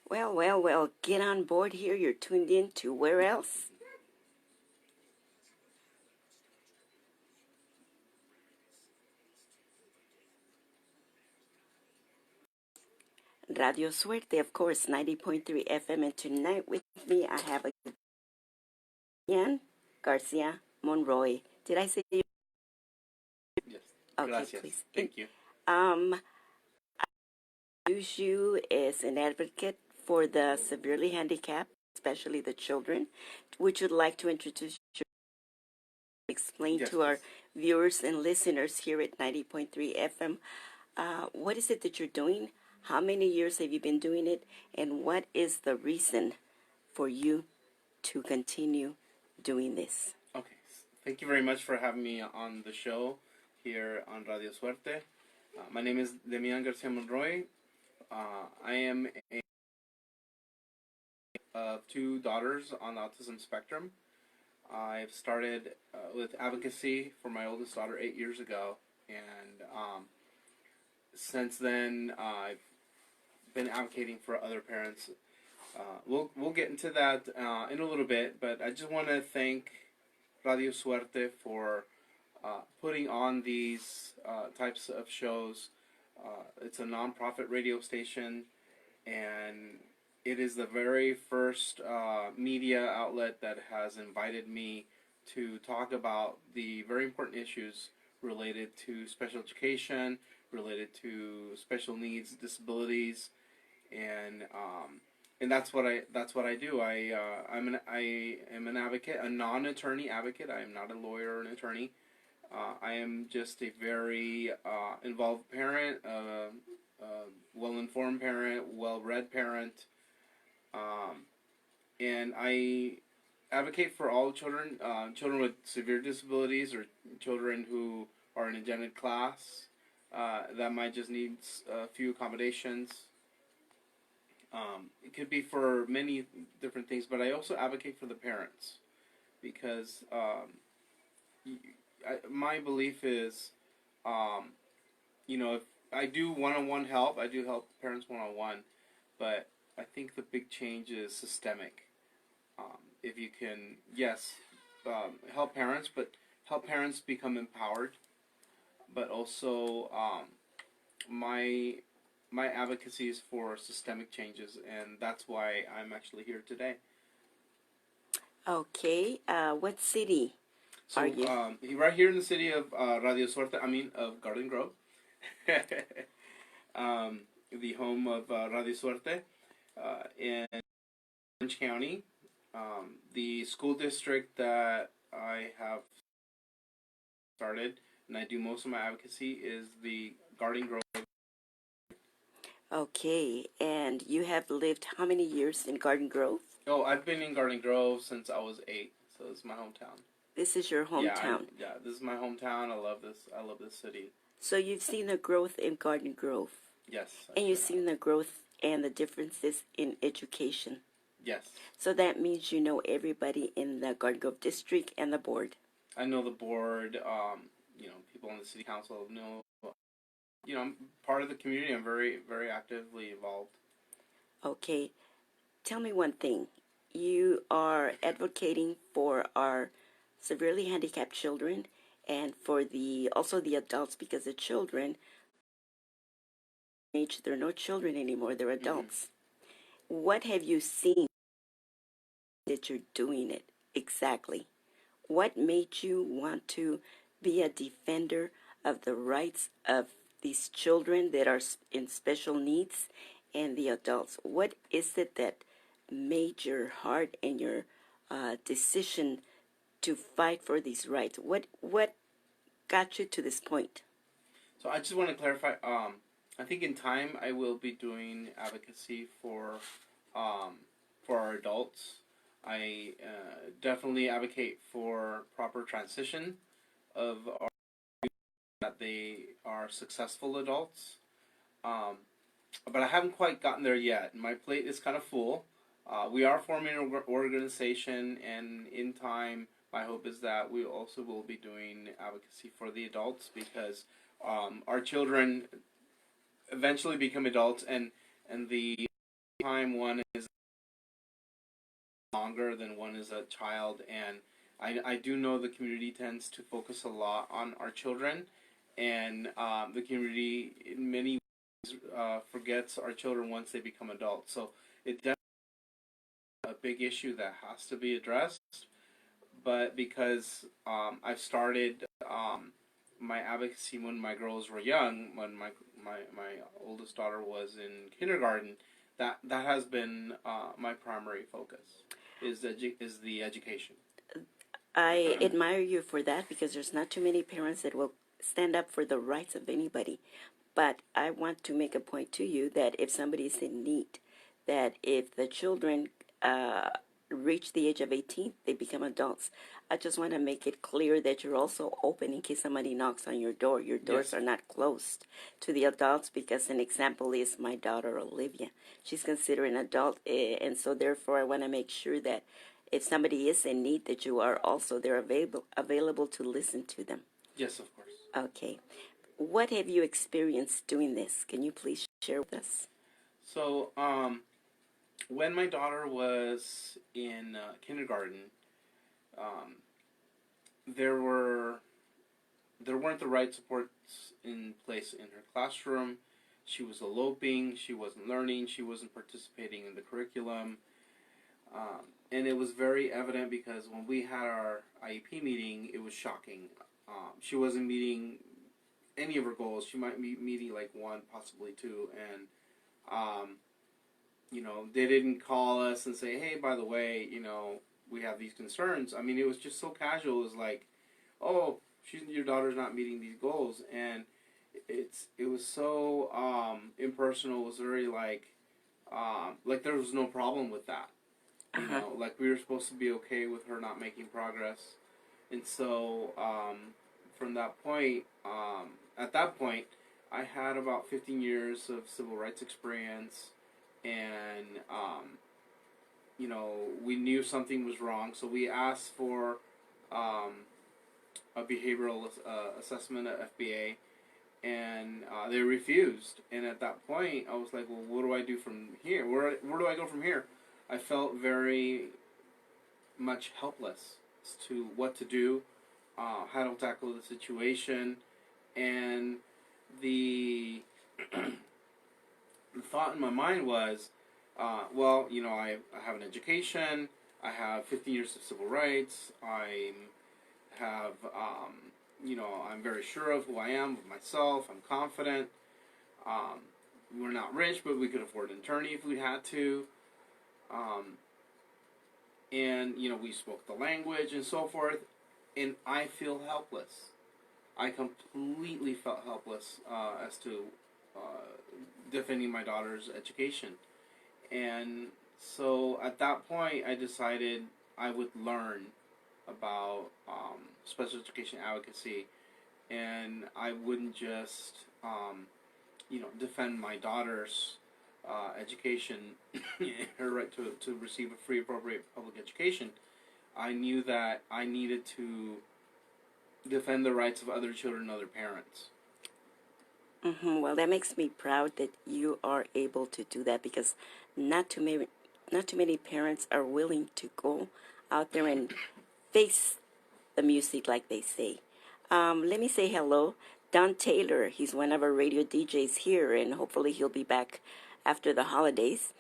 Well, well, well, get on board here. You're tuned in to where else? Radiosuerte, of course, 90.3 FM. And tonight with me, I have again Garcia Monroy. Did I say you? Yes. Okay, Gracias. please. Thank you. I use you as an advocate for the severely handicapped, especially the children. Would you like to introduce explain Yes, to our please. viewers and listeners here at 90.3 FM what is it that you're doing? How many years have you been doing it? And what is the reason for you to continue doing this? Okay. Thank you very much for having me on the show here on Radiosuerte. My name is Demian Garcia Monroy. I am of two daughters on the autism spectrum. I've started with advocacy for my oldest daughter 8 years ago, and since then I've been advocating for other parents. We'll get into that in a little bit, but I just want to thank Radiosuerte for putting on these types of shows. It's a nonprofit radio station, and it is the very first media outlet that has invited me to talk about the very important issues related to special education, related to special needs, disabilities, and that's what I do. I am an advocate, a non-attorney advocate. I am not a lawyer or an attorney. I am just a very involved parent, well-informed parent, well-read parent, and I advocate for all children, children with severe disabilities or children who are in a gen ed class that might just need a few accommodations. It could be for many different things, but I also advocate for the parents because my belief is, if I do one-on-one help, I do help parents one-on-one, but I think the big change is systemic. If you can, yes, help parents, but help parents become empowered, but also my advocacy is for systemic changes, and that's why I'm actually here today. Okay, what city So, are you? right here in the city of of Garden Grove, the home of Radiosuerte, in Orange County. The school district that I have started, and I do most of my advocacy, is the Garden Grove. Okay, and you have lived how many years in Garden Grove? Oh, I've been in Garden Grove since I was 8, so it's my hometown. This is your hometown. Yeah, this is my hometown. I love this. I love this city. So you've seen the growth in Garden Grove. Yes. And you've seen the growth and the differences in education. Yes. So that means you know everybody in the Garden Grove district and the board. I know the board. People on the city council know. I'm part of the community. I'm very, very actively involved. Okay. Tell me one thing. You are advocating for our severely handicapped children and for also the adults, because the children, they're no children anymore, they're adults. Mm-hmm. What have you seen that you're doing it exactly? What made you want to be a defender of the rights of these children that are in special needs and the adults? What is it that made your heart and your decision to fight for these rights? What got you to this point? So I just want to clarify. I think in time I will be doing advocacy for our adults. I definitely advocate for proper transition of our that they are successful adults. But I haven't quite gotten there yet. My plate is kind of full. We are forming an organization, and in time, my hope is that we also will be doing advocacy for the adults, because our children eventually become adults, and the time one is longer than one is a child, and I do know the community tends to focus a lot on our children, and the community in many ways forgets our children once they become adults. So it definitely a big issue that has to be addressed. But because I've started my advocacy when my girls were young, when my oldest daughter was in kindergarten, that has been my primary focus is the education. I admire you for that because there's not too many parents that will stand up for the rights of anybody. But I want to make a point to you that if somebody is in need, that if the children reach the age of 18, they become adults. I just want to make it clear that you're also open in case somebody knocks on your door. Your doors are not closed to the adults because an example is my daughter, Olivia. She's considered an adult, and so therefore I want to make sure that if somebody is in need, that you are also there available to listen to them. Yes, of course. Okay. What have you experienced doing this? Can you please share with us? So, when my daughter was in kindergarten, there weren't the right supports in place in her classroom. She was eloping. She wasn't learning. She wasn't participating in the curriculum. And it was very evident because when we had our IEP meeting, it was shocking. She wasn't meeting any of her goals. She might be meeting like one, possibly two, and they didn't call us and say, "Hey, by the way, we have these concerns." I mean, it was just so casual. It was like, "Oh, your daughter's not meeting these goals," and it was so impersonal. It was very like there was no problem with that. Like we were supposed to be okay with her not making progress. And so from that point, at that point, I had about 15 years of civil rights experience, and we knew something was wrong, so we asked for a behavioral assessment at FBA, and they refused. And at that point, I was like, well, what do I do from here? Where do I go from here? I felt very much helpless as to what to do, how to tackle the situation, and the thought in my mind was, I have an education, I have 15 years of civil rights, I have, I'm very sure of who I am, of myself, I'm confident, we're not rich, but we could afford an attorney if we had to, and we spoke the language and so forth, and I feel helpless. I completely felt helpless as to defending my daughter's education. And so at that point, I decided I would learn about special education advocacy, and I wouldn't just, defend my daughter's education, her right to receive a free, appropriate public education. I knew that I needed to defend the rights of other children and other parents. Well, that makes me proud that you are able to do that because not too many parents are willing to go out there and face the music, like they say. Let me say hello, Don Taylor. He's one of our radio DJs here, and hopefully he'll be back after the holidays.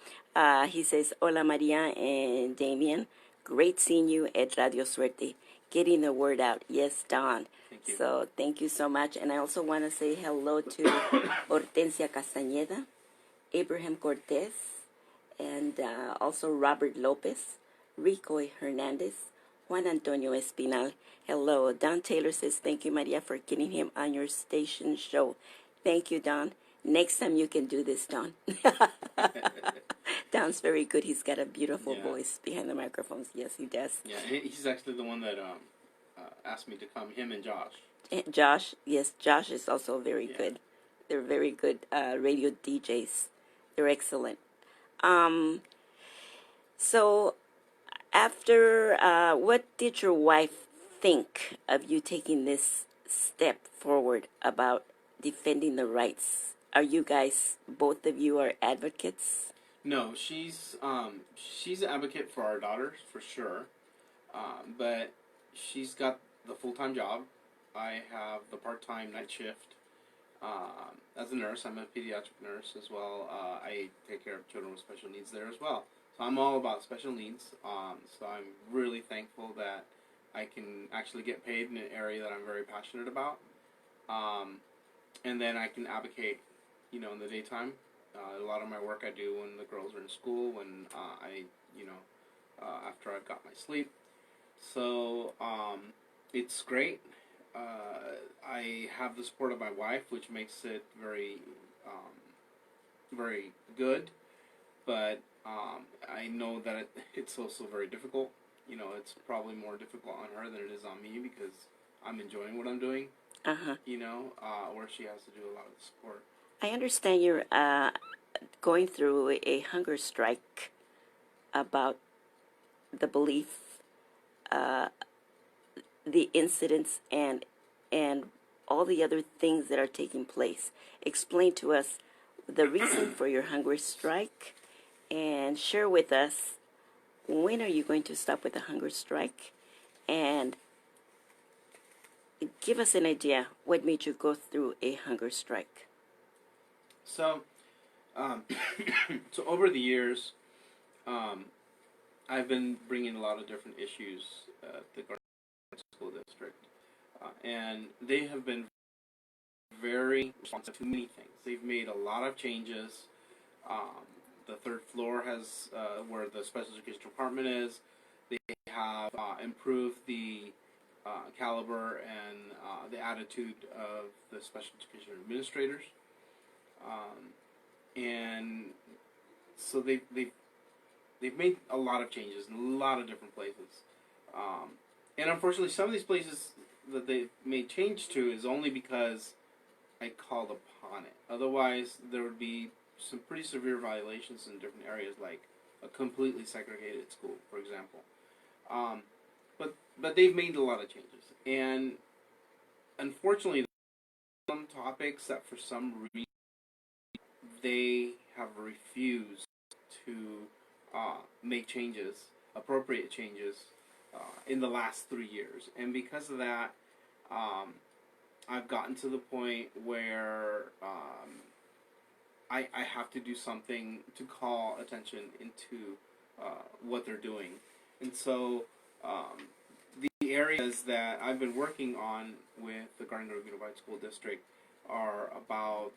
He says, "Hola Maria and Damien, great seeing you at Radiosuerte, getting the word out." Yes, Don. So thank you so much. And I also want to say hello to Hortensia Castañeda, Abraham Cortez, and also Robert Lopez, Rico Hernandez, Juan Antonio Espinal. Hello. Don Taylor says, "Thank you, Maria, for getting him on your station show." Thank you, Don. Next time you can do this, Don. Don's very good. He's got a beautiful voice behind the microphones. Yes, he does. Yeah, he's actually the one that asked me to come, him and Josh. Josh, yes, Josh is also very good. They're very good radio DJs. They're excellent. So after, what did your wife think of you taking this step forward about defending the rights? Are you guys, both of you are advocates? No, she's an advocate for our daughters for sure, but she's got the full-time job. I have the part-time night shift. As a nurse, I'm a pediatric nurse as well. I take care of children with special needs there as well. So I'm all about special needs. So I'm really thankful that I can actually get paid in an area that I'm very passionate about. And then I can advocate, in the daytime. A lot of my work I do when the girls are in school, when after I've got my sleep. So it's great. I have the support of my wife, which makes it very, very good. But I know that it's also very difficult. It's probably more difficult on her than it is on me because I'm enjoying what I'm doing. Uh-huh. Where she has to do a lot of the support. I understand you're going through a hunger strike about the belief, the incidents, and all the other things that are taking place. Explain to us the reason for your hunger strike, and share with us when are you going to stop with the hunger strike, and give us an idea what made you go through a hunger strike. So, so over the years, I've been bringing a lot of different issues at the Garden School District, and they have been very responsive to many things. They've made a lot of changes. The third floor has, where the special education department is, they have improved the caliber and the attitude of the special education administrators. And so they've made a lot of changes in a lot of different places. And unfortunately, some of these places that they've made change to is only because I called upon it. Otherwise, there would be some pretty severe violations in different areas, like a completely segregated school, for example. But they've made a lot of changes. And unfortunately, some topics that for some reason they have refused to make changes, appropriate changes, in the last 3 years. And because of that, I've gotten to the point where I have to do something to call attention into what they're doing. And so the areas that I've been working on with the Garden Grove Unified School District are about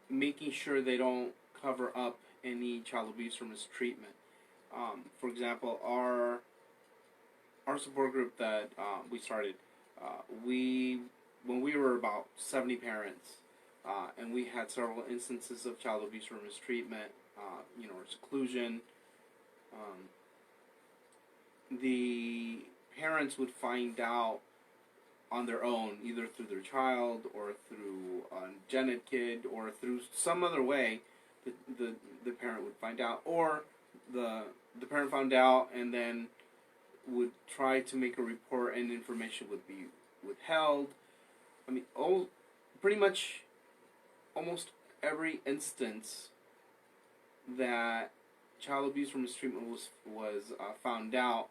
making sure they don't cover up any child abuse or mistreatment. For example, our support group that we started, when we were about 70 parents, and we had several instances of child abuse or mistreatment, or seclusion, the parents would find out on their own, either through their child or through a genet kid or through some other way. The parent would find out, or the parent found out and then would try to make a report and information would be withheld. I mean, pretty much almost every instance that child abuse or mistreatment was found out,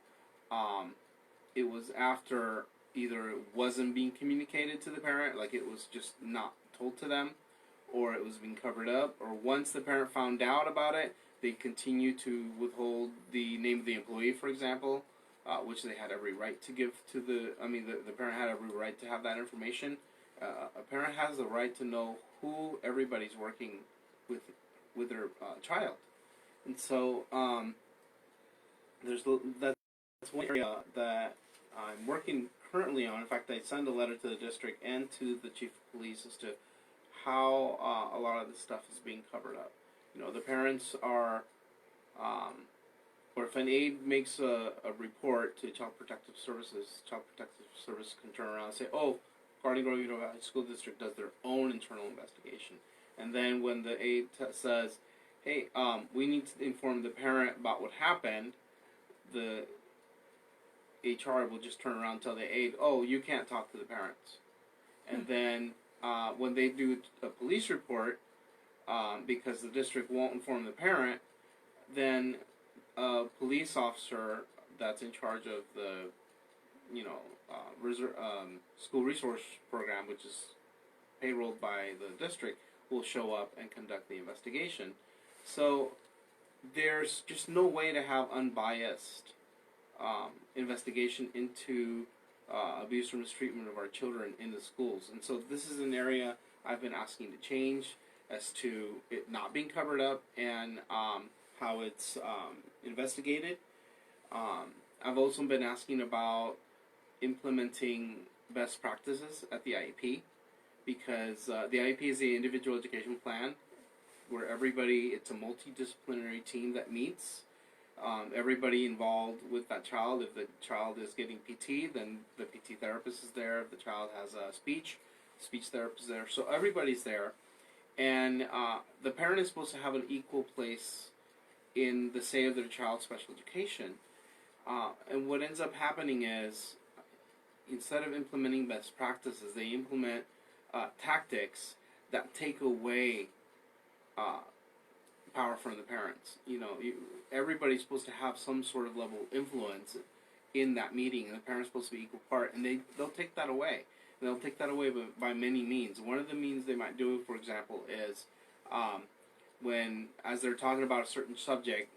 it was after either it wasn't being communicated to the parent, like it was just not told to them, or it was being covered up, or once the parent found out about it, they continued to withhold the name of the employee, for example, which they had every right to give to the parent had every right to have that information. A parent has the right to know who everybody's working with their child. And so that's one area that I'm working currently on. In fact, I sent a letter to the district and to the chief of police as to how a lot of this stuff is being covered up. The parents are, or if an aide makes a report to Child Protective Services can turn around and say, oh, Garden Grove Unified School District does their own internal investigation. And then when the aide says, hey, we need to inform the parent about what happened, the HR will just turn around and tell the aide, oh, you can't talk to the parents. And then when they do a police report, because the district won't inform the parent, then a police officer that's in charge of the, school resource program, which is payrolled by the district, will show up and conduct the investigation. So there's just no way to have unbiased investigation into abuse or mistreatment of our children in the schools. And so this is an area I've been asking to change, as to it not being covered up, and how it's investigated. I've also been asking about implementing best practices at the IEP, because the IEP is the individual education plan, where it's a multidisciplinary team that meets. Everybody involved with that child. If the child is getting PT, then the PT therapist is there. If the child has a speech therapist is there. So everybody's there. And the parent is supposed to have an equal place in the say of their child's special education. And what ends up happening is, instead of implementing best practices, they implement tactics that take away power from the parents. Everybody's supposed to have some sort of level of influence in that meeting, and the parent's supposed to be equal part, and they'll take that away. And they'll take that away by many means. One of the means they might do, for example, is when, as they're talking about a certain subject,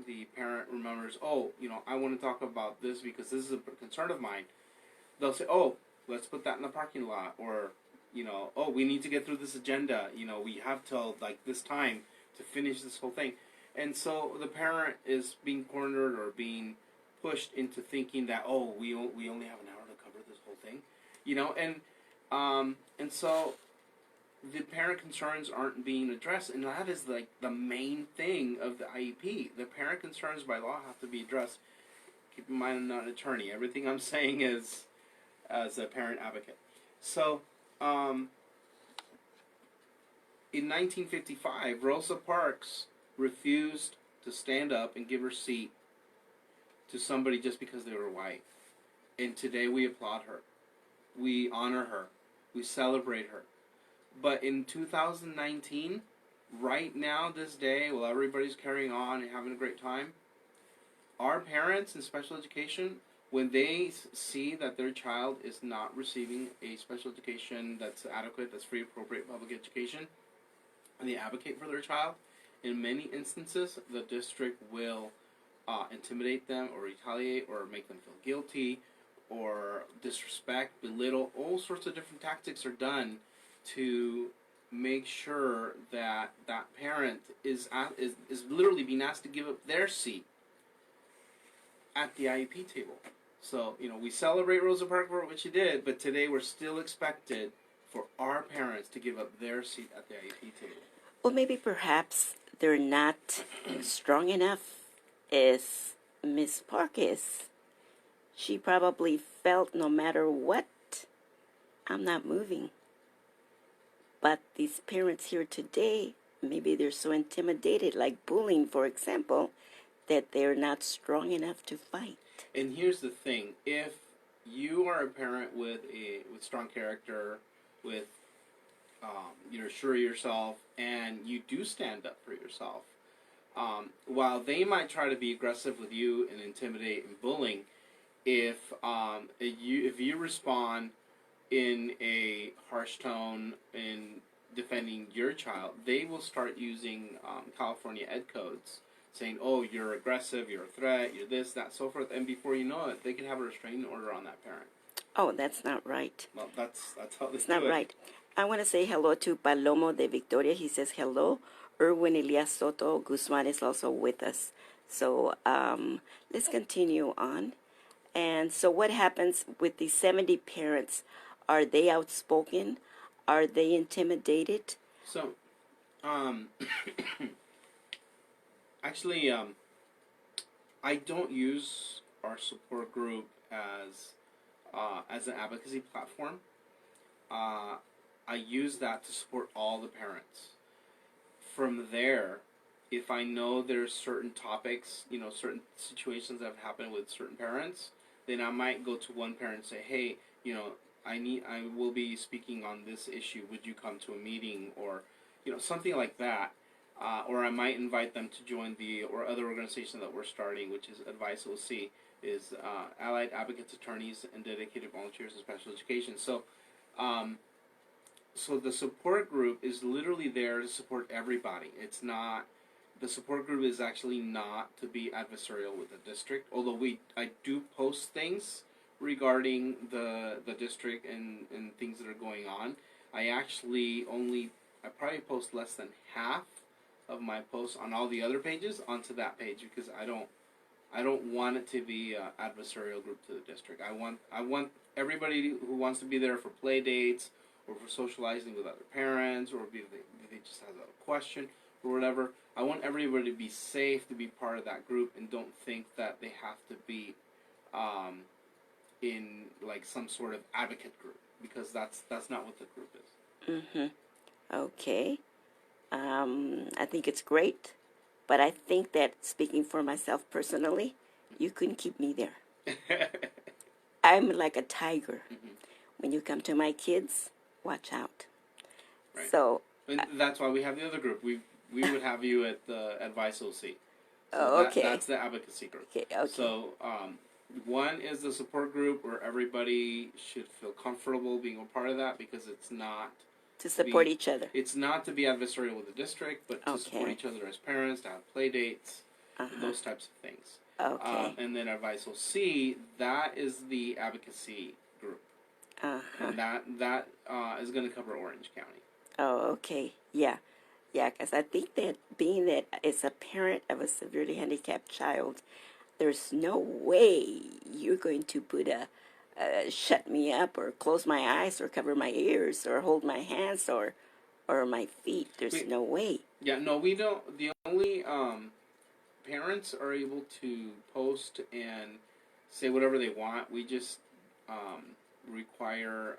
the parent remembers, I want to talk about this because this is a concern of mine. They'll say, let's put that in the parking lot, or, we need to get through this agenda. We have till this time to finish this whole thing. And so the parent is being cornered or being pushed into thinking that, we only have an hour to cover this whole thing, and so the parent concerns aren't being addressed, and that is the main thing of the IEP. The parent concerns by law have to be addressed. Keep in mind, I'm not an attorney. Everything I'm saying is as a parent advocate. So, in 1955, Rosa Parks refused to stand up and give her seat to somebody just because they were white. And today we applaud her. We honor her. We celebrate her. But in 2019, right now, this day, while everybody's carrying on and having a great time, our parents in special education, when they see that their child is not receiving a special education that's adequate, that's free, appropriate public education, and they advocate for their child, in many instances, the district will intimidate them or retaliate or make them feel guilty or disrespect, belittle. All sorts of different tactics are done to make sure that that parent is literally being asked to give up their seat at the IEP table. So, we celebrate Rosa Parks for what she did, but today we're still expected for our parents to give up their seat at the IEP table. Or maybe perhaps they're not strong enough as Miss Park is. She probably felt, no matter what, I'm not moving. But these parents here today, maybe they're so intimidated, like bullying, for example, that they're not strong enough to fight. And here's the thing: if you are a parent with strong character, with you're sure of yourself, and you do stand up for yourself, while they might try to be aggressive with you and intimidate and bullying, if you respond in a harsh tone in defending your child, they will start using California ed codes, saying, you're aggressive, you're a threat, you're this, that, so forth, and before you know it, they can have a restraining order on that parent. Oh, that's not right. Well, that's how they do it. It's not right. I want to say hello to Palomo de Victoria. He says hello. Erwin Elias Soto Guzman is also with us. So let's continue on. And so what happens with the 70 parents? Are they outspoken? Are they intimidated? So, actually, I don't use our support group as an advocacy platform. I use that to support all the parents. From there, if I know there's certain topics, certain situations that have happened with certain parents, then I might go to one parent and say, hey, I will be speaking on this issue. Would you come to a meeting? Or, something like that. Or I might invite them to join the or other organization that we're starting, which is Advice OC, is Allied Advocates, Attorneys, and Dedicated Volunteers in Special Education. So the support group is literally there to support everybody. It's not, the support group is actually not to be adversarial with the district, although I do post things regarding the district and things that are going on. I probably post less than half of my posts on all the other pages onto that page, because I don't want it to be an adversarial group to the district. I want everybody who wants to be there for play dates or for socializing with other parents, or if they just have a question or whatever. I want everybody to be safe, to be part of that group, and don't think that they have to be in like some sort of advocate group, because that's not what the group is. Mm-hmm. Okay. I think it's great, but I think that, speaking for myself personally, you couldn't keep me there. I'm like a tiger. Mm-hmm. When you come to my kids, watch out. Right. So and that's why we have the other group. We would have you at the Advice OC. So okay. That's the advocacy group. Okay. So one is the support group where everybody should feel comfortable being a part of that, because it's not to support each other. It's not to be adversarial with the district, but to support each other as parents, to have play dates, those types of things. Okay. And then Advice OC, that is the advocacy group. And that is going to cover Orange County. Oh, okay. Yeah, because I think that being that it's a parent of a severely handicapped child, there's no way you're going to put shut me up or close my eyes or cover my ears or hold my hands or my feet. There's no way. Yeah, no, we don't. The only parents are able to post and say whatever they want. We just require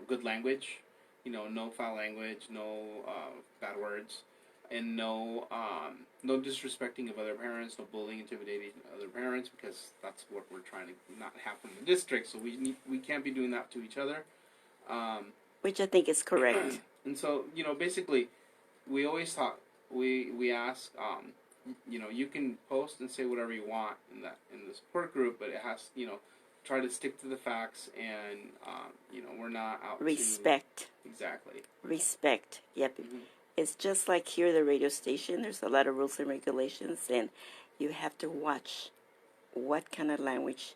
good language. No foul language, no bad words, and no disrespecting of other parents, no bullying, intimidating other parents, because that's what we're trying to not have from the district. So we can't be doing that to each other. Which I think is correct. And so basically, we always talk. We ask. You can post and say whatever you want in the support group, but it has try to stick to the facts, and we're not out respect. Exactly. Respect. Yep. Mm-hmm. It's just like here, the radio station. There's a lot of rules and regulations, and you have to watch what kind of language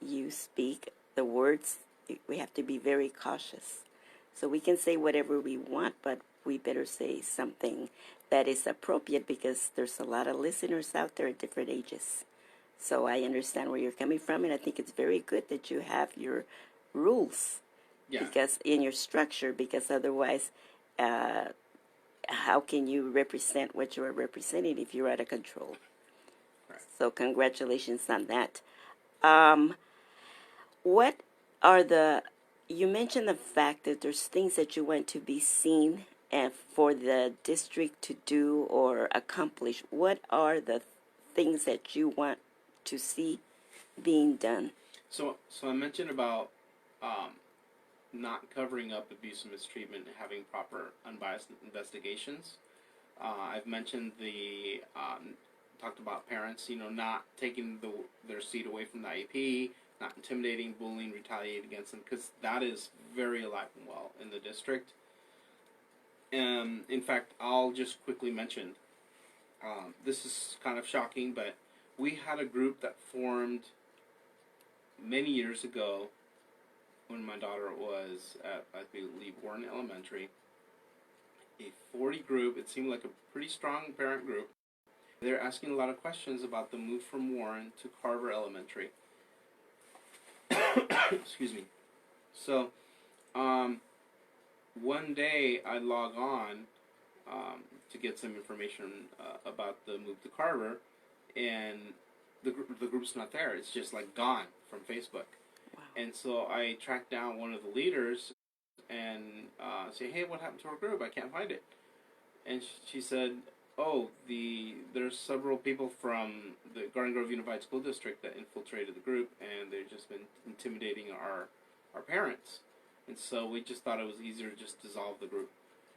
you speak. The words, we have to be very cautious. So we can say whatever we want, but we better say something that is appropriate, because there's a lot of listeners out there at different ages. So I understand where you're coming from, and I think it's very good that you have your rules, because in your structure, because otherwise, how can you represent what you are representing if you're out of control? Right. So congratulations on that. What are you mentioned the fact that there's things that you want to be seen and for the district to do or accomplish. What are the things that you want to see being done? So I mentioned about not covering up abuse and mistreatment and having proper unbiased investigations. I've mentioned talked about parents, not taking their seat away from the IEP, not intimidating, bullying, retaliating against them, because that is very alive and well in the district. In fact, I'll just quickly mention, this is kind of shocking, but we had a group that formed many years ago when my daughter was at, I believe, Warren Elementary. A 40 group. It seemed like a pretty strong parent group. They're asking a lot of questions about the move from Warren to Carver Elementary. Excuse me. So, one day I log on to get some information about the move to Carver, and the group's not there. It's just like gone from Facebook. Wow. And so I tracked down one of the leaders and say, hey, what happened to our group? I can't find it. And she said, oh, there's several people from the Garden Grove Unified School District that infiltrated the group, and they've just been intimidating our parents. And so we just thought it was easier to just dissolve the group.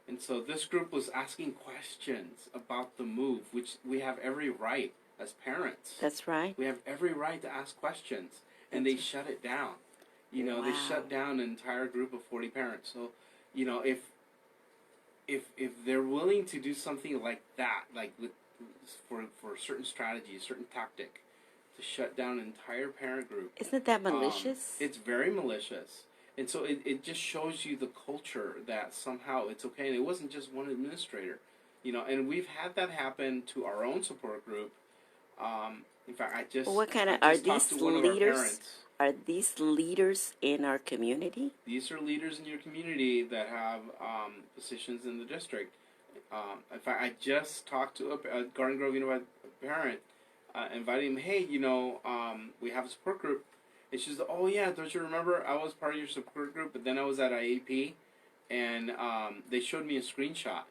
And so this group was asking questions about the move, which we have every right as parents. That's right. We have every right to ask questions, and they shut it down. You know, they shut down an entire group of 40 parents. So, you know, if they're willing to do something like that, like for a certain strategy, a certain tactic, to shut down an entire parent group, isn't that malicious? It's very malicious. And so it just shows you the culture that somehow it's okay. And it wasn't just one administrator, you know. And we've had that happen to our own support group. In fact, what kind of are these leaders? Are these leaders in our community? These are leaders in your community that have positions in the district. In fact, I just talked to a Garden Grove Unified parent, inviting him. Hey, you know, we have a support group. And she's like, oh yeah, don't you remember? I was part of your support group, but then I was at IAP, and they showed me a screenshot.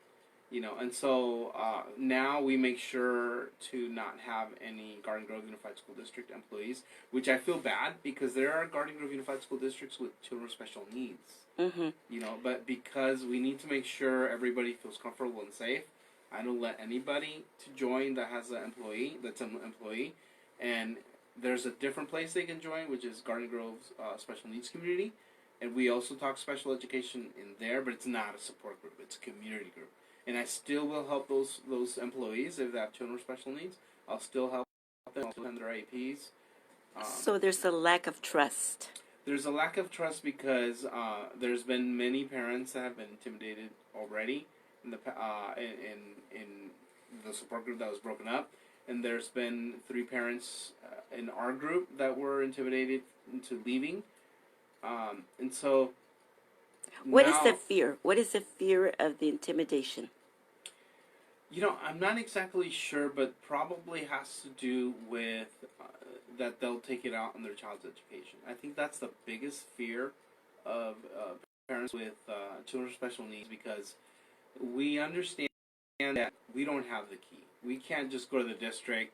You know, and so now we make sure to not have any Garden Grove Unified School District employees, which I feel bad because there are Garden Grove Unified School Districts with children with special needs. Mm-hmm. You know, but because we need to make sure everybody feels comfortable and safe, I don't let anybody to join that has an employee, and there's a different place they can join, which is Garden Grove's Special Needs Community, and we also talk special education in there, but it's not a support group, it's a community group. And I still will help those employees if they have children with special needs. I'll still help them attend their IEPs. So there's a lack of trust. There's a lack of trust because there's been many parents that have been intimidated already in the in the support group that was broken up, and there's been 3 parents in our group that were intimidated into leaving, and so. What is the fear? What is the fear of the intimidation? You know, I'm not exactly sure, but probably has to do with that they'll take it out on their child's education. I think that's the biggest fear of parents with children with special needs, because we understand that we don't have the key. We can't just go to the district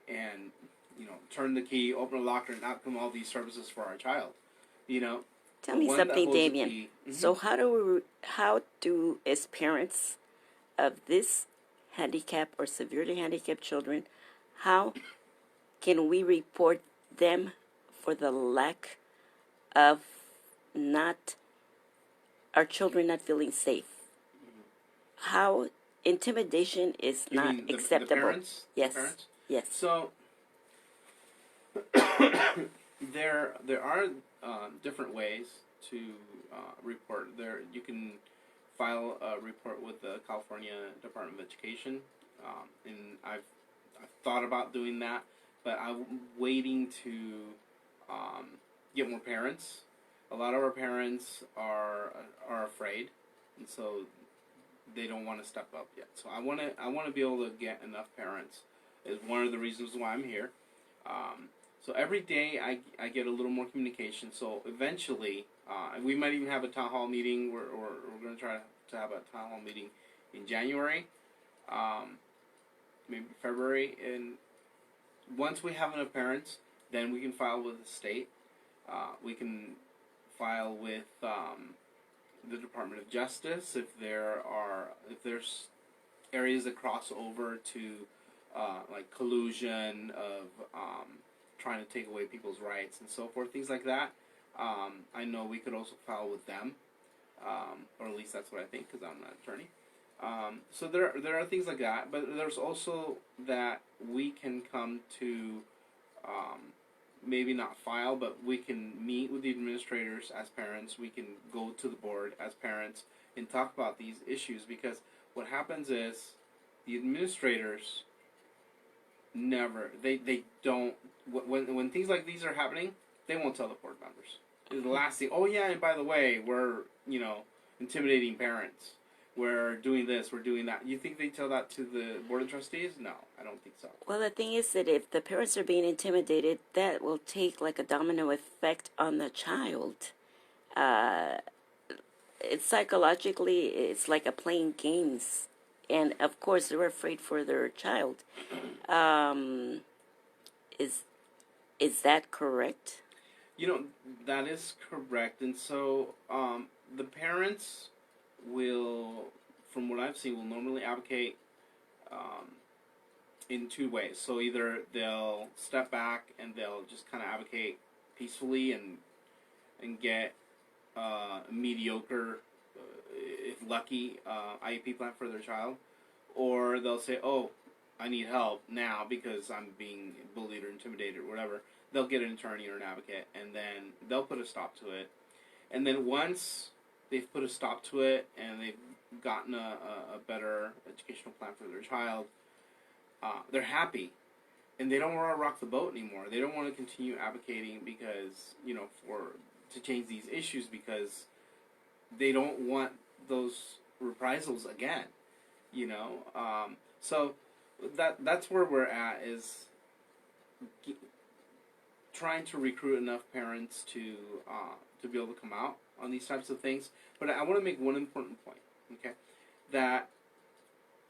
and, you know, turn the key, open a locker, and out come all these services for our child. You know. Tell me something, Damien. Mm-hmm. So how do as parents of this handicapped or severely handicapped children, how can we report them for the lack of our children not feeling safe? Mm-hmm. How intimidation is not acceptable. The parents? Yes. The parents? Yes. So there are different ways to report. There, you can file a report with the California Department of Education, and I've thought about doing that, but I'm waiting to get more parents. A lot of our parents are afraid, and so they don't want to step up yet. So I want to be able to get enough parents. Is one of the reasons why I'm here. So every day I get a little more communication. So eventually, we might even have a town hall meeting. We're going to try to have a town hall meeting in January, maybe February. And once we have enough parents, then we can file with the state. We can file with the Department of Justice if there's areas that cross over to like collusion of trying to take away people's rights and so forth, things like that. I know we could also file with them, or at least that's what I think, because I'm not an attorney. So there are things like that, but there's also that we can come to maybe not file, but we can meet with the administrators as parents. We can go to the board as parents and talk about these issues, because what happens is the administrators they don't, when things like these are happening, they won't tell the board members. It's the last thing. Oh yeah, and by the way, we're intimidating parents. We're doing this. We're doing that. You think they tell that to the board of trustees? No, I don't think so. Well, the thing is that if the parents are being intimidated, that will take like a domino effect on the child. It's psychologically, it's like a playing games. And of course, they're afraid for their child. Is that correct? That is correct. And so the parents will from what I've seen, will normally advocate in two ways. So either they'll step back and they'll just kind of advocate peacefully and get a mediocre, if lucky, IEP plan for their child, or they'll say, "Oh, I need help now because I'm being bullied or intimidated or whatever." They'll get an attorney or an advocate, and then they'll put a stop to it. And then once they've put a stop to it and they've gotten a better educational plan for their child, they're happy. And they don't want to rock the boat anymore. They don't want to continue advocating because, to change these issues because they don't want those reprisals again, So that's where we're at, is trying to recruit enough parents to be able to come out on these types of things. But I want to make one important point, okay? That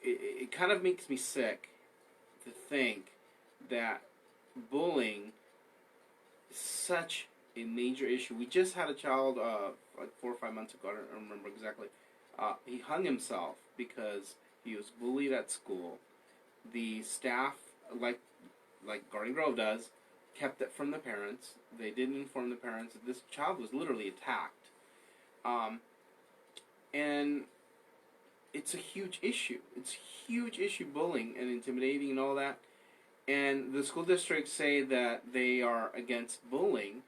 it kind of makes me sick to think that bullying is such a major issue. We just had a child like 4 or 5 months ago, I don't remember exactly. He hung himself because he was bullied at school. The staff, like Garden Grove does, kept it from the parents. They didn't inform the parents that this child was literally attacked. And it's a huge issue. It's a huge issue, bullying and intimidating and all that. And the school districts say that they are against bullying,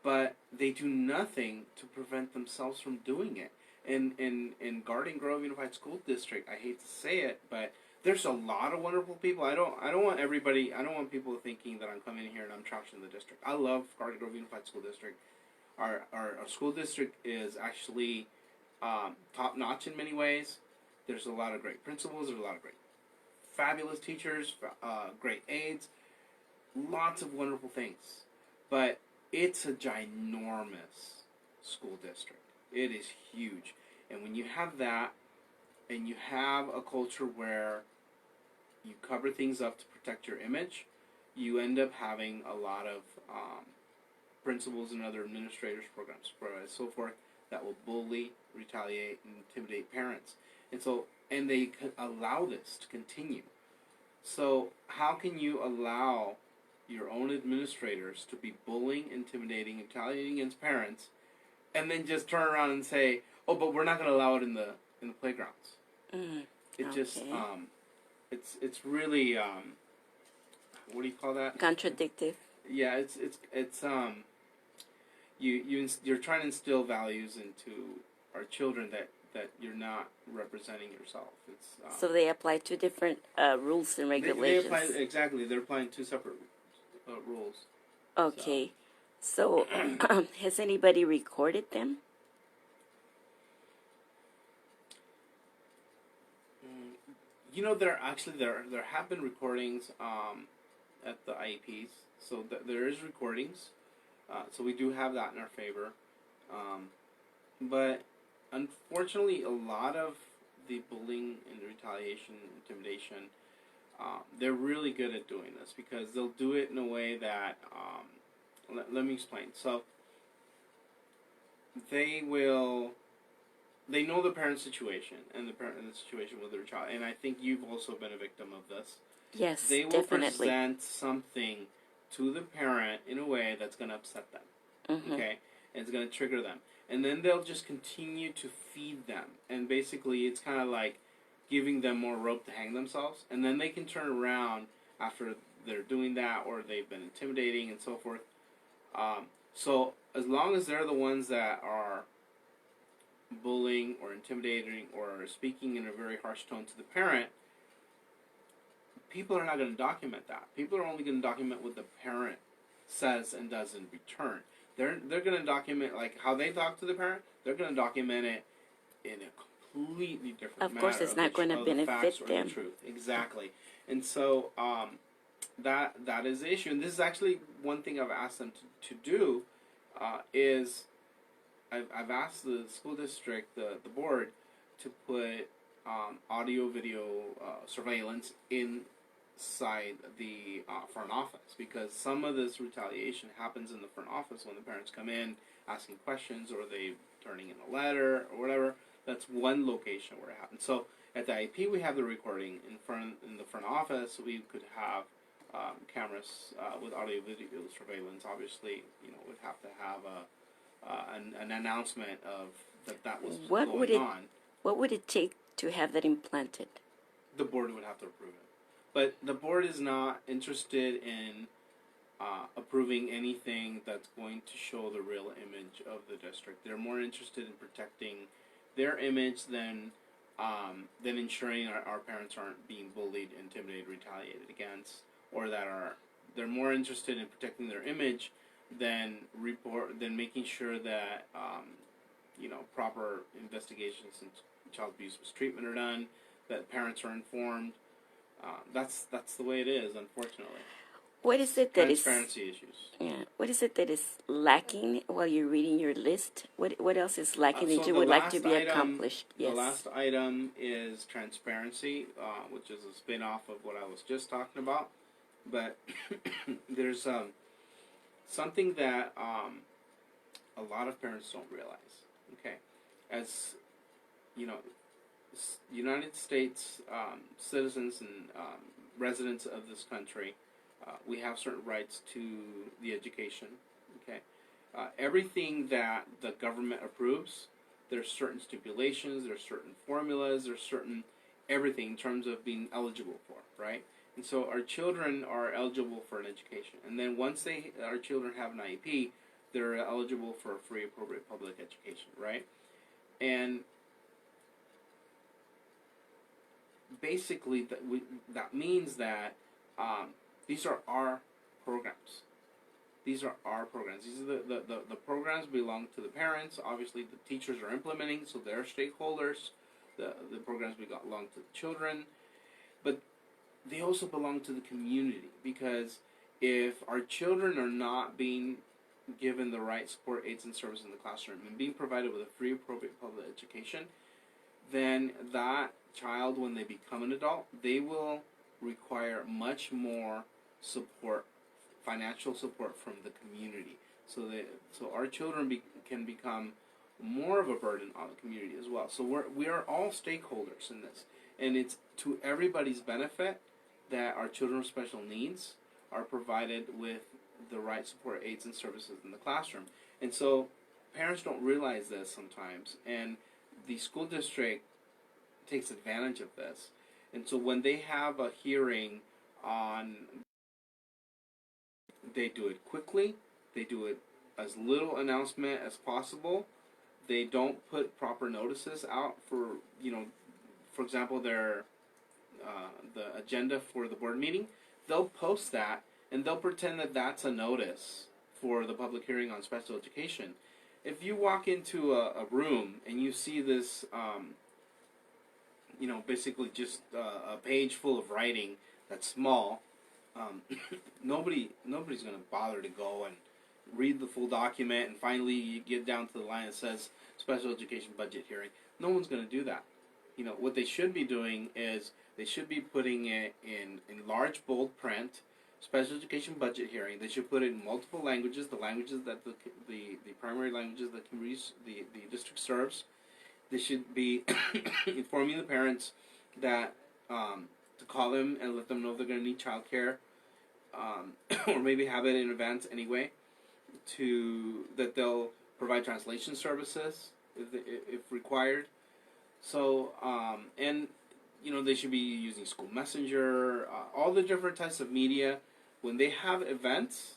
but they do nothing to prevent themselves from doing it. In Garden Grove Unified School District, I hate to say it, but there's a lot of wonderful people. I don't want people thinking that I'm coming in here and I'm trashing the district. I love Garden Grove Unified School District. Our school district is actually top notch in many ways. There's a lot of great principals. There's a lot of great, fabulous teachers, great aides, lots of wonderful things. But it's a ginormous school district. It is huge. And when you have that, and you have a culture where you cover things up to protect your image, you end up having a lot of principals and other administrators, programs, so forth, that will bully, retaliate, and intimidate parents. And they allow this to continue. So how can you allow your own administrators to be bullying, intimidating, retaliating against parents, and then just turn around and say, "Oh, but we're not going to allow it in the playgrounds"? It's really what do you call that? Contradictive. Yeah, it's you're trying to instill values into our children that you're not representing yourself. So they apply two different rules and regulations. They're applying two separate rules. Okay, so has anybody recorded them? There have been recordings at the IEPs, so there is recordings. So we do have that in our favor. But unfortunately, a lot of the bullying and retaliation, intimidation, they're really good at doing this because they'll do it in a way that, let me explain. So they know the parent's situation and the situation with their child, and I think you've also been a victim of this. Yes, they will definitely present something to the parent in a way that's going to upset them, okay, and it's going to trigger them, and then they'll just continue to feed them, and basically it's kind of like giving them more rope to hang themselves, and then they can turn around after they're doing that or they've been intimidating and so forth. So as long as they're the ones that are bullying or intimidating or speaking in a very harsh tone to the parent, people are not going to document that. People are only going to document what the parent says and does in return. They're going to document like how they talk to the parent. They're going to document it in a completely different manner. Of course, it's not going to benefit them. The truth. Exactly. And so that is the issue. And this is actually one thing I've asked them to do is I've asked the school district, the board, to put audio, video surveillance inside the front office, because some of this retaliation happens in the front office when the parents come in asking questions or they turning in a letter or whatever. That's one location where it happened. So at the IP, we have the recording in the front office. We could have cameras with audio video surveillance. Obviously, we'd have to have an announcement of that was going on. What would it take to have that implanted? The board would have to approve it, but the board is not interested in approving anything that's going to show the real image of the district. They're more interested in protecting their image than ensuring our parents aren't being bullied, intimidated, retaliated against, or they're more interested in protecting their image than making sure that proper investigations and child abuse mistreatment are done, that parents are informed. That's the way it is, unfortunately. What is it that transparency issues? Yeah. What is it that is lacking while you're reading your list? What else is lacking that you would like to be accomplished? Yes. The last item is transparency, which is a spin-off of what I was just talking about. But there's something that a lot of parents don't realize. Okay, as United States citizens and residents of this country, we have certain rights to the education. Okay, everything that the government approves, there's certain stipulations, there's certain formulas, there's certain everything in terms of being eligible for, right? And so our children are eligible for an education, and then once our children have an IEP, they're eligible for a free, appropriate public education, right? And basically, that means that these are our programs. These are our programs. These are the programs belong to the parents. Obviously, the teachers are implementing, so they're stakeholders. The programs belong to the children. But they also belong to the community, because if our children are not being given the right support, aids, and services in the classroom and being provided with a free, appropriate public education, then that child, when they become an adult, they will require much more support, financial support from the community, so our children can become more of a burden on the community as well. So we are all stakeholders in this, and it's to everybody's benefit that our children with special needs are provided with the right support, aids, and services in the classroom. And so parents don't realize this sometimes, and the school district takes advantage of this. And so when they have a hearing they do it quickly, they do it as little announcement as possible. They don't put proper notices out for example, the agenda for the board meeting. They'll post that, and they'll pretend that that's a notice for the public hearing on special education. If you walk into a room and you see this, basically just a page full of writing that's small, nobody's going to bother to go and read the full document, and finally you get down to the line that says special education budget hearing. No one's going to do that. What they should be doing is they should be putting it in large, bold print, special education budget hearing. They should put it in multiple languages, the languages that the primary languages that the district serves. They should be informing the parents that to call them and let them know they're going to need child care, or maybe have it in advance anyway, that they'll provide translation services if required. So, and they should be using school messenger, all the different types of media. When they have events,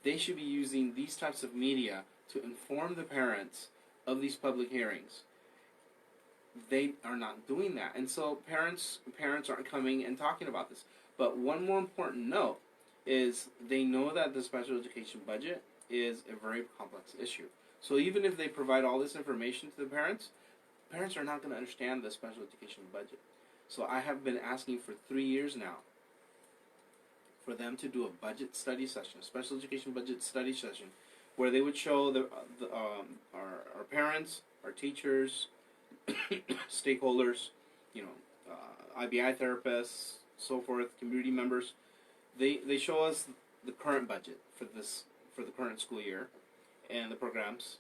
they should be using these types of media to inform the parents of these public hearings. They are not doing that, and so parents aren't coming and talking about this. But one more important note is they know that the special education budget is a very complex issue. So even if they provide all this information to the parents are not going to understand the special education budget. So I have been asking for 3 years now for them to do a budget study session, a special education budget study session, where they would show our parents, our teachers, stakeholders, IBI therapists, so forth, community members. They show us the current budget for the current school year and the programs,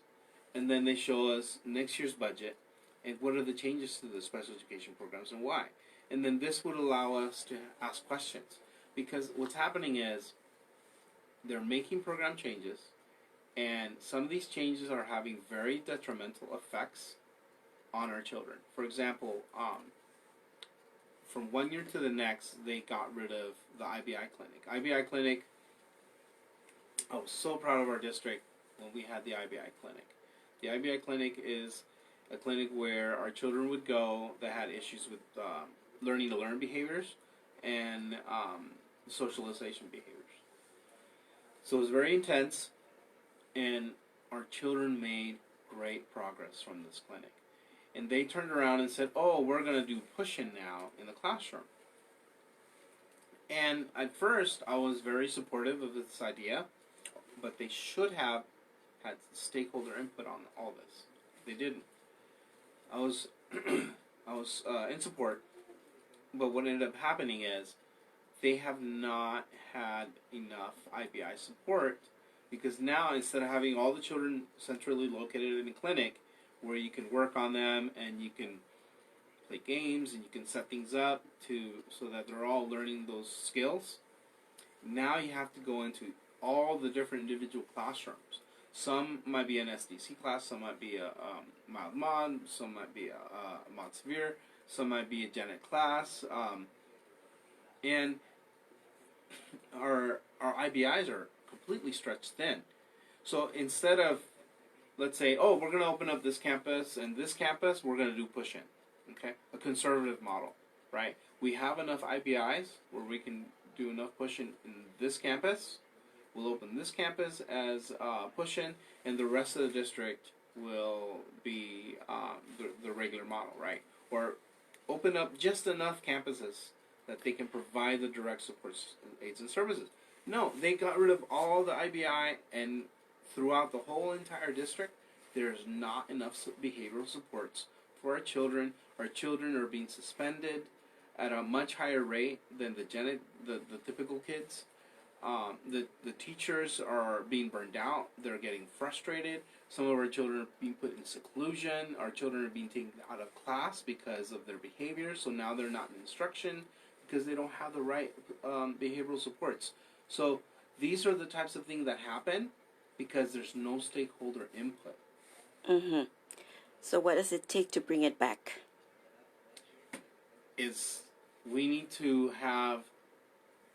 and then they show us next year's budget. and what are the changes to the special education programs and why. And then this would allow us to ask questions, because what's happening is they're making program changes, and some of these changes are having very detrimental effects on our children. For example, from one year to the next, they got rid of the IBI clinic. IBI clinic, I was so proud of our district when we had the IBI clinic. The IBI clinic is a clinic where our children would go that had issues with learning to learn behaviors and socialization behaviors. So it was very intense, and our children made great progress from this clinic. And they turned around and said, oh, we're going to do push-in now in the classroom. And at first, I was very supportive of this idea, but they should have had stakeholder input on all this. They didn't. I was in support, but what ended up happening is they have not had enough IBI support, because now instead of having all the children centrally located in a clinic where you can work on them and you can play games and you can set things up so that they're all learning those skills, now you have to go into all the different individual classrooms. Some might be an SDC class, some might be a mild mod, some might be a mod severe, some might be a gen ed class, and our IBIs are completely stretched thin. So instead of, let's say, oh, we're going to open up this campus and this campus, we're going to do push-in, okay? A conservative model, right? We have enough IBIs where we can do enough push-in in this campus. We'll open this campus as push-in, and the rest of the district will be the regular model, right? Or open up just enough campuses that they can provide the direct support aids and services. No, they got rid of all the IBI, and throughout the whole entire district, there's not enough behavioral supports for our children. Our children are being suspended at a much higher rate than the typical kids. The teachers are being burned out. They're getting frustrated. Some of our children are being put in seclusion. Our children are being taken out of class because of their behavior. So now they're not in instruction because they don't have the right behavioral supports. So these are the types of things that happen because there's no stakeholder input. Mm-hmm. So what does it take to bring it back? We need to have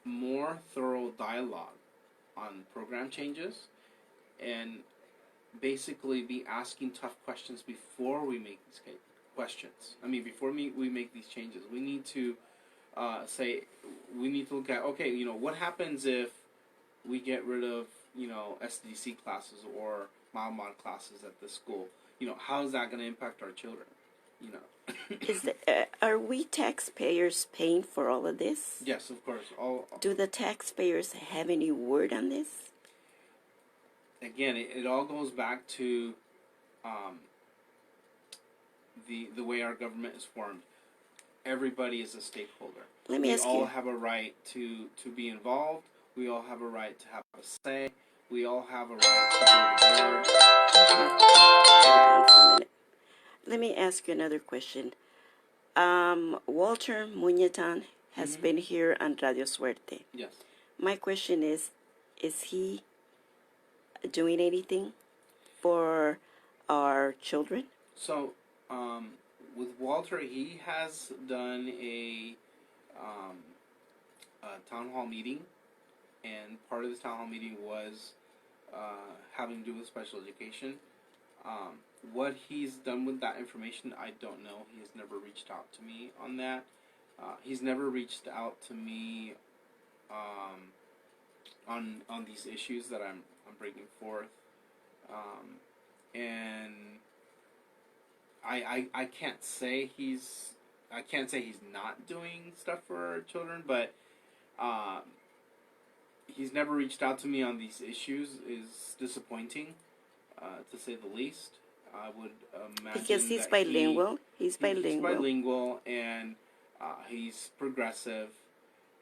more thorough dialogue on program changes and basically be asking tough questions before we make these questions. Before we make these changes, we need to we need to look at, okay, what happens if we get rid of, SDC classes or mild mod classes at this school? How is that going to impact our children? Are we taxpayers paying for all of this? Yes, of course. Do the taxpayers have any word on this? Again, it all goes back to the way our government is formed. Everybody is a stakeholder. We all have a right to be involved. We all have a right to have a say. We all have a right to go to board. Hold on for a minute. Let me ask you another question. Walter Muñetan has been here on Radiosuerte. Yes. My question is he doing anything for our children? So, with Walter, he has done a town hall meeting, and part of this town hall meeting was having to do with special education. What he's done with that information, I don't know. He has never reached out to me on that. He's never reached out to me on these issues that I'm bringing forth, and I can't say he's not doing stuff for our children, but he's never reached out to me on these issues. Is disappointing, to say the least. I would imagine because he's bilingual. He's bilingual, and he's progressive,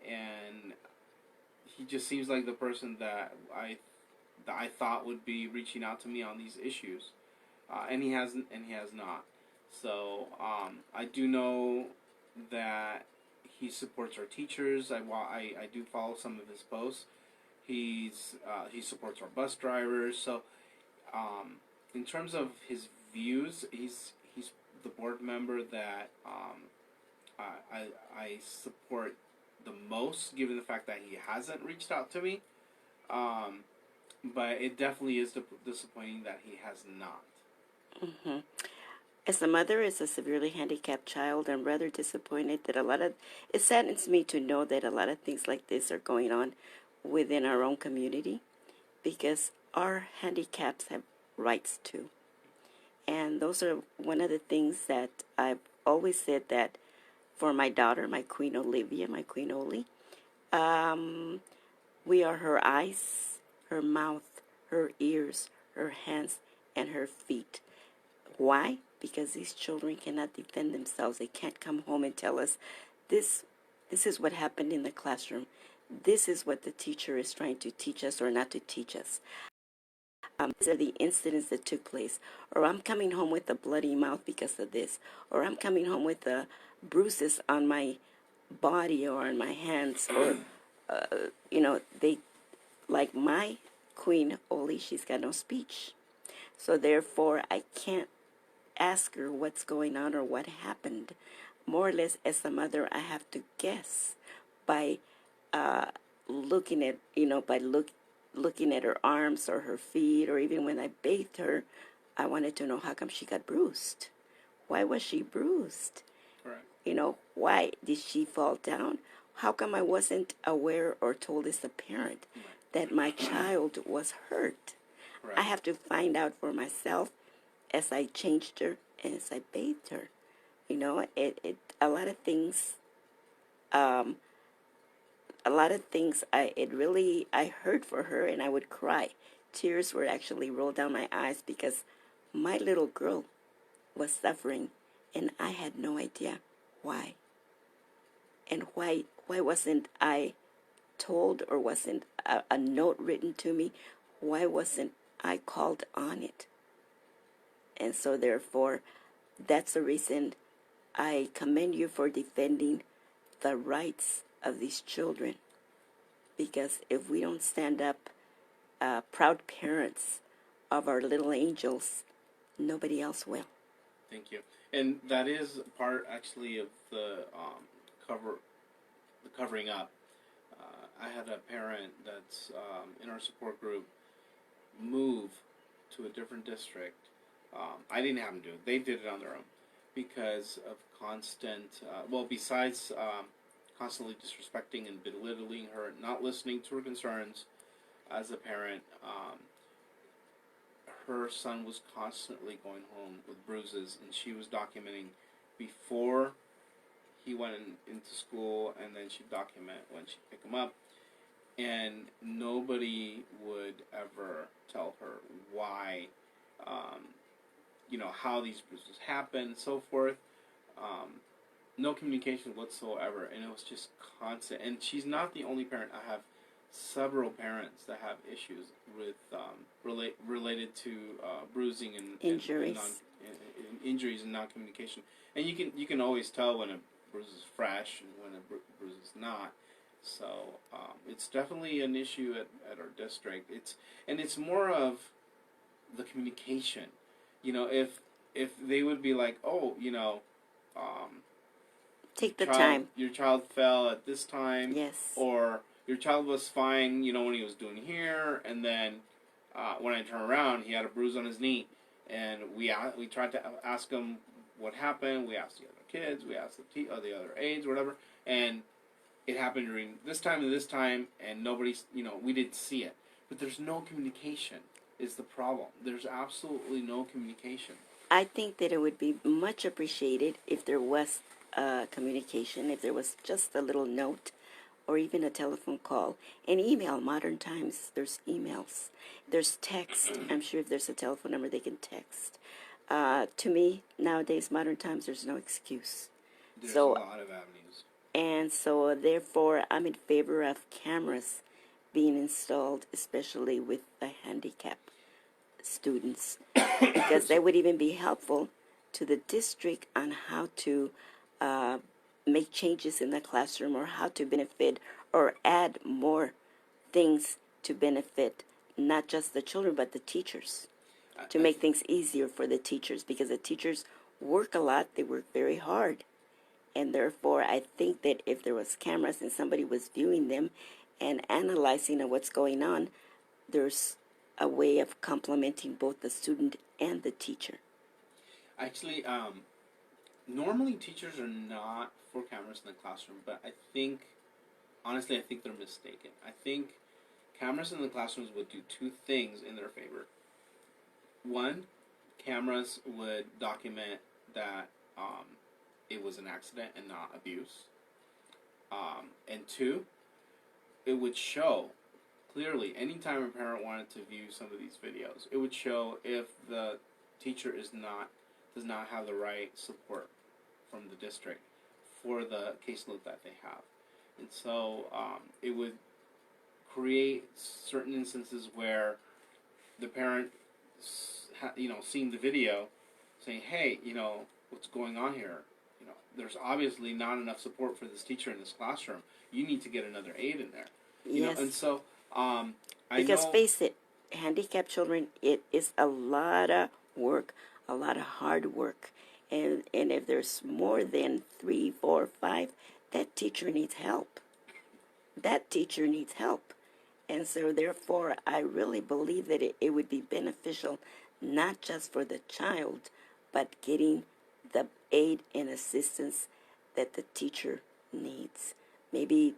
and he just seems like the person that I thought would be reaching out to me on these issues, and he hasn't, and he has not. So I do know that he supports our teachers. I do follow some of his posts. He supports our bus drivers. So in terms of his views, he's the board member that I support the most, given the fact that he hasn't reached out to me. But it definitely is disappointing that he has not. Mm-hmm. As a mother as a severely handicapped child, I'm rather disappointed that it saddens me to know that a lot of things like this are going on within our own community, because our handicaps have rights too. And those are one of the things that I've always said, that for my daughter, my Queen Olivia, my Queen Oli, we are her eyes, her mouth, her ears, her hands, and her feet. Why? Because these children cannot defend themselves. They can't come home and tell us, this is what happened in the classroom. This is what the teacher is trying to teach us or not to teach us. These are the incidents that took place. Or I'm coming home with a bloody mouth because of this. Or I'm coming home with bruises on my body or on my hands. Or, they, like my Queen Oli, she's got no speech. So therefore, I can't ask her what's going on or what happened. More or less, as a mother, I have to guess by looking at, looking at her arms or her feet, or even when I bathed her, I wanted to know how come she got bruised. Why was she bruised? Right. Why did she fall down? How come I wasn't aware or told as a parent that my child was hurt? Right. I have to find out for myself as I changed her and as I bathed her. A lot of things, I heard for her, and I would cry. Tears were actually rolled down my eyes because my little girl was suffering, and I had no idea why. And why wasn't I told, or wasn't a note written to me? Why wasn't I called on it? And so therefore, that's the reason I commend you for defending the rights of these children. Because if we don't stand up, proud parents of our little angels, nobody else will. Thank you. And that is part, actually, of the covering up. I had a parent that's in our support group move to a different district. I didn't have them do it. They did it on their own because of constant, besides constantly disrespecting and belittling her, not listening to her concerns as a parent. Her son was constantly going home with bruises, and she was documenting before he went into school, and then she'd document when she'd pick him up. And nobody would ever tell her why, how these bruises happen, so forth. No communication whatsoever, and it was just constant. And she's not the only parent. I have several parents that have issues with related to bruising and injuries, injuries and non-communication. And you can always tell when a bruise is fresh and when a bruise is not. So it's definitely an issue at our district. It's more of the communication. If they would be like, take the time. Your child fell at this time. Yes. Or your child was fine, when he was doing here, and then when I turned around, he had a bruise on his knee, and we tried to ask him what happened. We asked the other kids, we asked the other aides, whatever, and it happened during this time and this time, and nobody's, we didn't see it. But there's no communication is the problem. There's absolutely no communication. I think that it would be much appreciated if there was communication, if there was just a little note, or even a telephone call. And email. Modern times, there's emails. There's text. I'm sure if there's a telephone number, they can text. To me, nowadays, modern times, there's no excuse. There's a lot of avenues. And so, therefore, I'm in favor of cameras being installed, especially with the handicapped students, because that would even be helpful to the district on how to uh, make changes in the classroom, or how to benefit or add more things to benefit not just the children but the teachers, to make things easier for the teachers, because the teachers work a lot, they work very hard. And therefore, I think that if there was cameras and somebody was viewing them and analyzing what's going on, there's a way of complementing both the student and the teacher. Actually, normally teachers are not for cameras in the classroom, but I think, honestly, I think they're mistaken. I think cameras in the classrooms would do two things in their favor. One, cameras would document that it was an accident and not abuse. And two, it would show clearly, anytime a parent wanted to view some of these videos, it would show if the teacher does not have the right support from the district for the caseload that they have. And so it would create certain instances where the parent, seeing the video, saying, hey, what's going on here? There's obviously not enough support for this teacher in this classroom. You need to get another aide in there. Yes. And so because face it, handicapped children, it is a lot of work, a lot of hard work. And if there's more than 3, 4, 5, that teacher needs help. That teacher needs help. And so therefore, I really believe that it would be beneficial, not just for the child, but getting the aid and assistance that the teacher needs. Maybe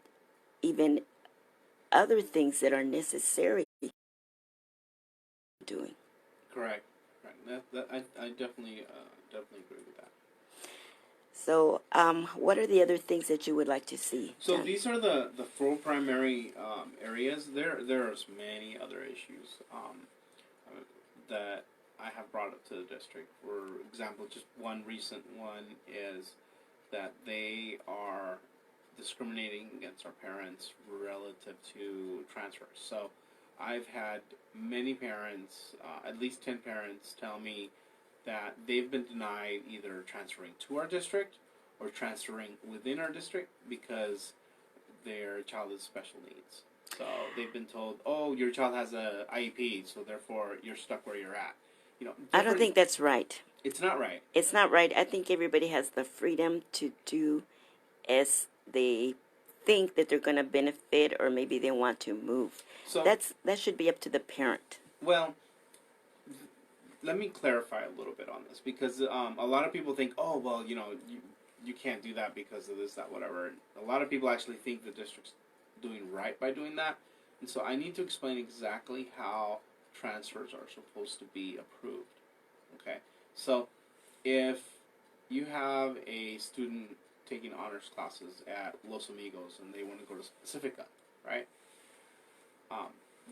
even other things that are necessary doing. Correct. I definitely agree with that. So, what are the other things that you would like to see? So John? these are the four primary areas. There's many other issues that I have brought up to the district. For example, just one recent one is that they are discriminating against our parents relative to transfers. So I've had many parents, at least 10 parents, tell me that they've been denied either transferring to our district or transferring within our district because their child has special needs. So they've been told, oh, your child has a IEP, so therefore you're stuck where you're at. I don't think that's right. It's not right. It's not right. I think everybody has the freedom to do as they think that they're going to benefit, or maybe they want to move. So that should be up to the parent. Well, let me clarify a little bit on this, because a lot of people think, oh, well, you can't do that because of this, that, whatever. And a lot of people actually think the district's doing right by doing that. And so I need to explain exactly how transfers are supposed to be approved. Okay? So if you have a student taking honors classes at Los Amigos and they want to go to Pacifica, right?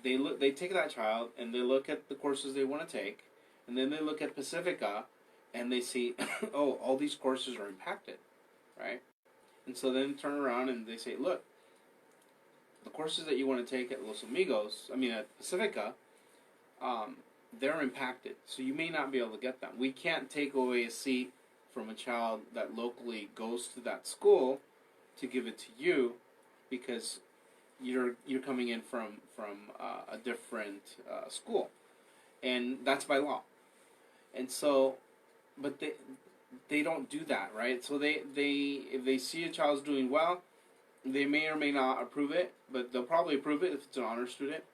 They take that child and they look at the courses they want to take, and then they look at Pacifica and they see, oh, all these courses are impacted, right? And so then turn around and they say, look, the courses that you want to take at at Pacifica, they're impacted, so you may not be able to get them. We can't take away a seat from a child that locally goes to that school to give it to you because you're coming in from a different school, and that's by law. And so, but they don't do that, right? So they if they see a child's doing well, they may or may not approve it, but they'll probably approve it if it's an honor student.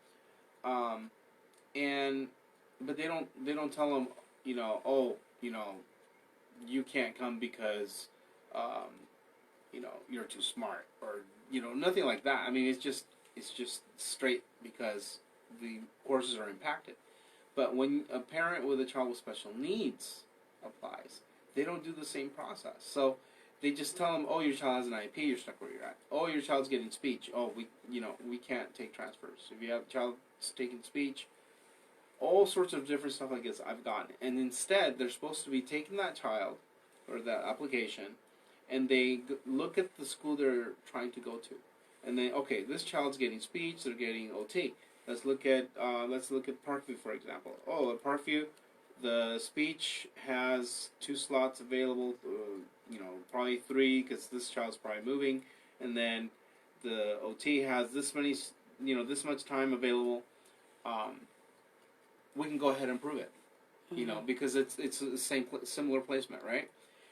But they don't tell them, you can't come because you're too smart, or nothing like that. I mean, it's just straight because the courses are impacted. But when a parent with a child with special needs applies, they don't do the same process. So they just tell them, oh, your child has an IEP, you're stuck where you're at. Oh, your child's getting speech. Oh, we can't take transfers. If you have a child taking speech, all sorts of different stuff like this I've gotten. And instead, they're supposed to be taking that child or that application, and they look at the school they're trying to go to, and then, okay, this child's getting speech, they're getting OT. Let's look at Parkview, for example. Oh, at Parkview, The speech has 2 slots available, probably 3 because this child's probably moving, and then the OT has this many, this much time available. We can go ahead and prove it, because it's the similar placement, right?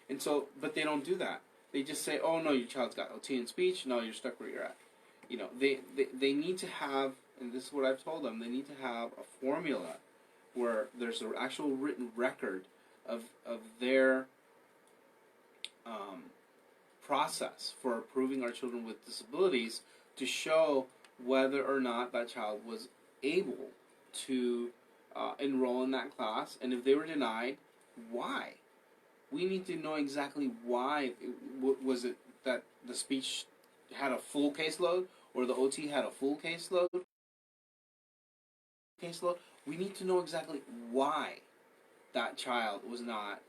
And so, but they don't do that. They just say, oh no, your child's got OT in speech. No, you're stuck where you're at. They need to have, and this is what I've told them, they need to have a formula where there's an actual written record of their process for approving our children with disabilities to show whether or not that child was able to enroll in that class, and if they were denied, why? We need to know exactly why. Was it that the speech had a full caseload, or the OT had a full caseload? We need to know exactly why that child was not.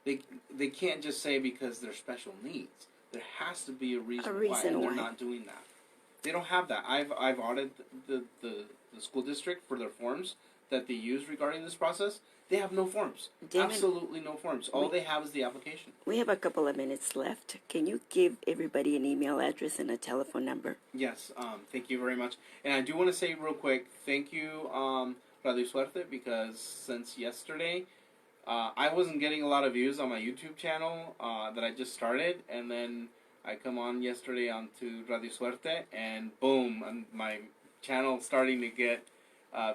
They can't just say because they're special needs. There has to be a reason why, and they're not doing that. They don't have that. I've audited the school district for their forms that they use regarding this process. They have no forms. Damon, absolutely no forms. All they have is the application. We have a couple of minutes left. Can you give everybody an email address and a telephone number? Yes. Thank you very much. And I do want to say real quick, thank you, Radiosuerte, because since yesterday, I wasn't getting a lot of views on my YouTube channel that I just started, and then I come on yesterday onto Radiosuerte, and boom, my channel starting to get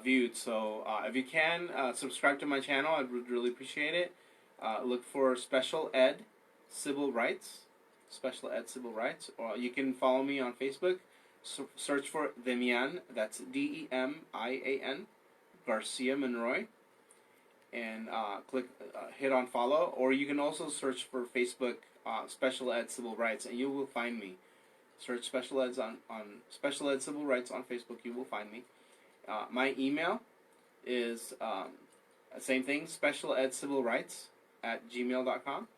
viewed. So if you can subscribe to my channel, I would really appreciate it. Look for Special Ed Civil Rights, or you can follow me on Facebook. Search for Demian, that's Demian Garcia Monroy, and hit on follow. Or you can also search for Facebook Special Ed Civil Rights, and you will find me. Search Special Ed Special Ed Civil Rights on Facebook. You will find me. My email is same thing, specialedcivilrights@gmail.com.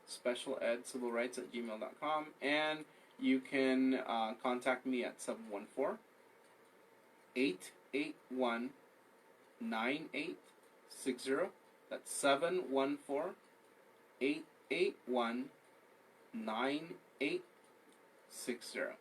specialedcivilrights@gmail.com. And you can contact me at 714-881-9860. That's 714-881-9860.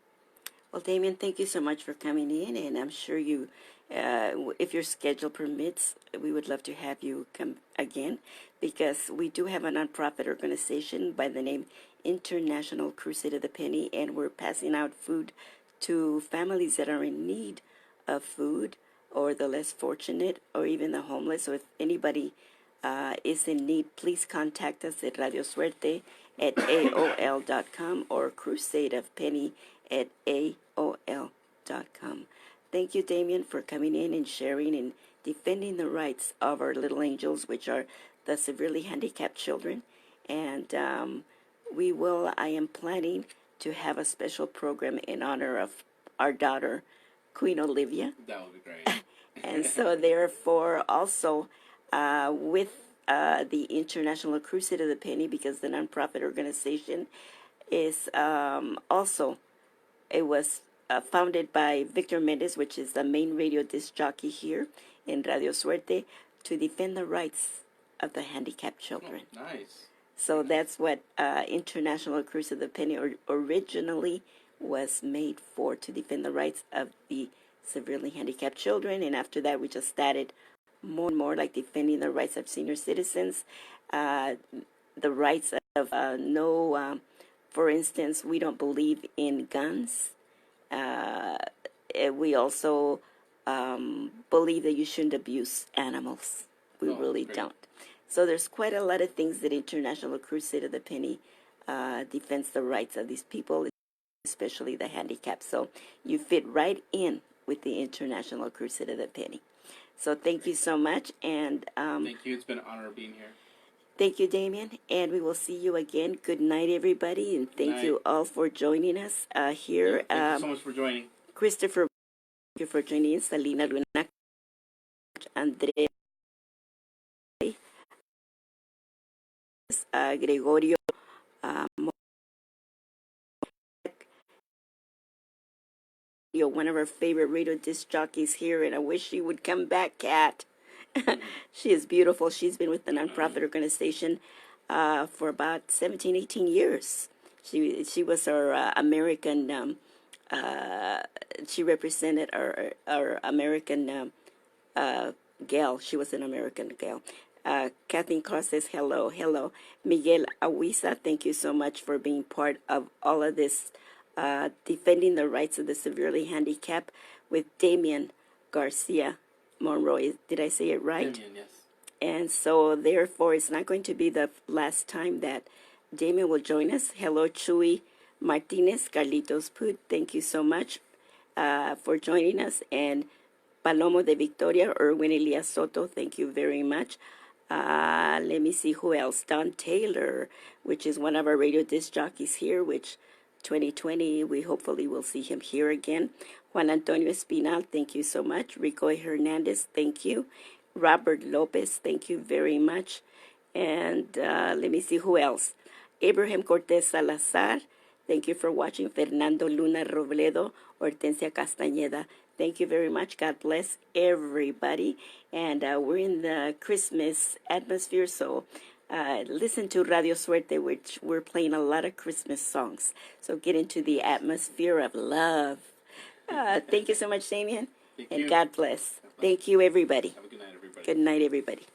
Well, Damien, thank you so much for coming in, and I'm sure you, if your schedule permits, we would love to have you come again, because we do have a nonprofit organization by the name International Crusade of the Penny, and we're passing out food to families that are in need of food, or the less fortunate, or even the homeless. So if anybody is in need, please contact us at Radiosuerte at AOL.com or Crusade of Penny at AOL.com. Thank you, Damien, for coming in and sharing and defending the rights of our little angels, which are the severely handicapped children. And I am planning to have a special program in honor of our daughter, Queen Olivia. That would be great. And so therefore also with the International Crusade of the Penny, because the nonprofit organization is it was founded by Victor Mendez, which is the main radio disc jockey here in Radiosuerte, to defend the rights of the handicapped children. Oh, nice. So that's what International Crusade of the Penny originally was made for, to defend the rights of the severely handicapped children. And after that, we just added more and more, like defending the rights of senior citizens, the rights of for instance, we don't believe in guns. We also believe that you shouldn't abuse animals. We really don't. So there's quite a lot of things that International Crusade of the Penny defends the rights of these people, especially the handicapped. So you fit right in with the International Crusade of the Penny. So thank you so much. And thank you. It's been an honor being here. Thank you, Damien, and we will see you again. Good night, everybody, and thank you all for joining us here. Thank you so much for joining. Christopher, thank you for joining. Salina Luna, Andrea, Gregorio, one of our favorite radio disc jockeys here, and I wish he would come back, Kat. She is beautiful. She's been with the nonprofit organization for about 17, 18 years. She was our American. She represented our American gal. She was an American gal. Kathleen Carr says hello, hello. Miguel Awisa, thank you so much for being part of all of this, defending the rights of the severely handicapped with Damien Garcia Monroy. Did I say it right? Damien, yes. And so, therefore, it's not going to be the last time that Damien will join us. Hello, Chuy Martinez, Carlitos Put. Thank you so much for joining us. And Palomo de Victoria, Erwin Elias Soto, thank you very much. Let me see who else. Don Taylor, which is one of our radio disc jockeys here, which 2020, we hopefully will see him here again. Juan Antonio Espinal, thank you so much. Rico Hernandez, thank you. Robert Lopez, thank you very much. And let me see who else. Abraham Cortez Salazar, thank you for watching. Fernando Luna Robledo, Hortensia Castañeda, thank you very much. God bless everybody. And we're in the Christmas atmosphere, so listen to Radiosuerte, which we're playing a lot of Christmas songs. So get into the atmosphere of love. Thank you so much, Damien. Thank and you. God bless. Thank you, everybody. Have a good night, everybody. Good night, everybody.